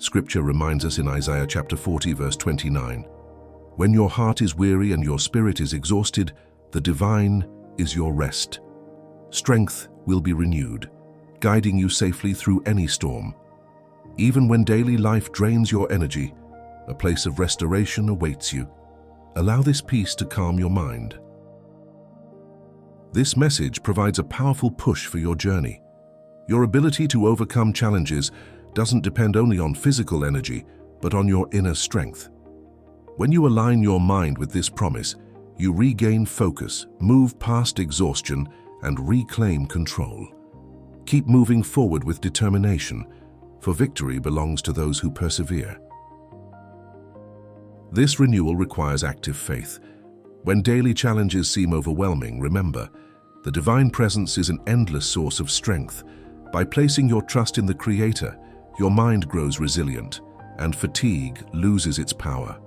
Scripture reminds us in Isaiah chapter 40, verse 29, "When your heart is weary and your spirit is exhausted, the divine is your rest. Strength will be renewed, guiding you safely through any storm. Even when daily life drains your energy, a place of restoration awaits you. Allow this peace to calm your mind." This message provides a powerful push for your journey. Your ability to overcome challenges doesn't depend only on physical energy, but on your inner strength. When you align your mind with this promise, you regain focus, move past exhaustion, and reclaim control. Keep moving forward with determination, for victory belongs to those who persevere. This renewal requires active faith. When daily challenges seem overwhelming, remember, the divine presence is an endless source of strength. By placing your trust in the Creator, your mind grows resilient, and fatigue loses its power.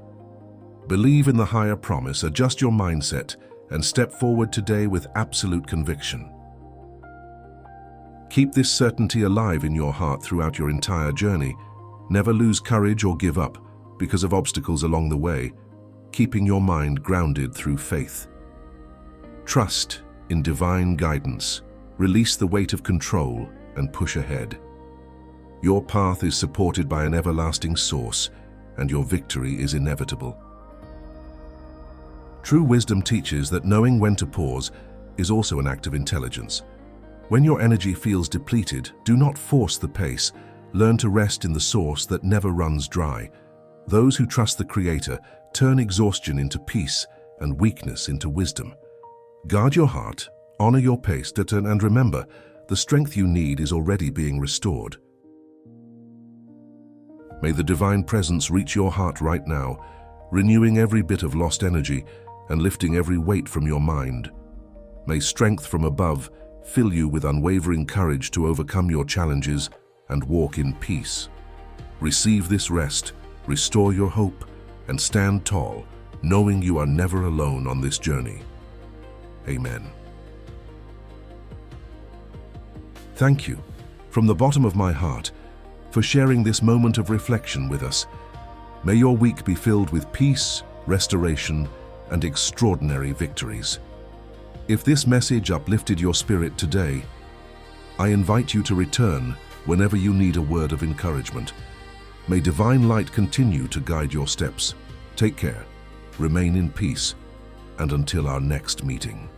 Believe in the higher promise, adjust your mindset, and step forward today with absolute conviction. Keep this certainty alive in your heart throughout your entire journey. Never lose courage or give up because of obstacles along the way, keeping your mind grounded through faith. Trust in divine guidance, release the weight of control, and push ahead. Your path is supported by an everlasting source, and your victory is inevitable. True wisdom teaches that knowing when to pause is also an act of intelligence. When your energy feels depleted, do not force the pace. Learn to rest in the source that never runs dry. Those who trust the Creator turn exhaustion into peace and weakness into wisdom. Guard your heart, honor your pace, and remember, the strength you need is already being restored. May the divine presence reach your heart right now, renewing every bit of lost energy and lifting every weight from your mind. May strength from above fill you with unwavering courage to overcome your challenges and walk in peace. Receive this rest, restore your hope, and stand tall, knowing you are never alone on this journey. Amen. Thank you, from the bottom of my heart, for sharing this moment of reflection with us. May your week be filled with peace, restoration, and extraordinary victories. If this message uplifted your spirit today, I invite you to return whenever you need a word of encouragement. May divine light continue to guide your steps. Take care, remain in peace, and until our next meeting.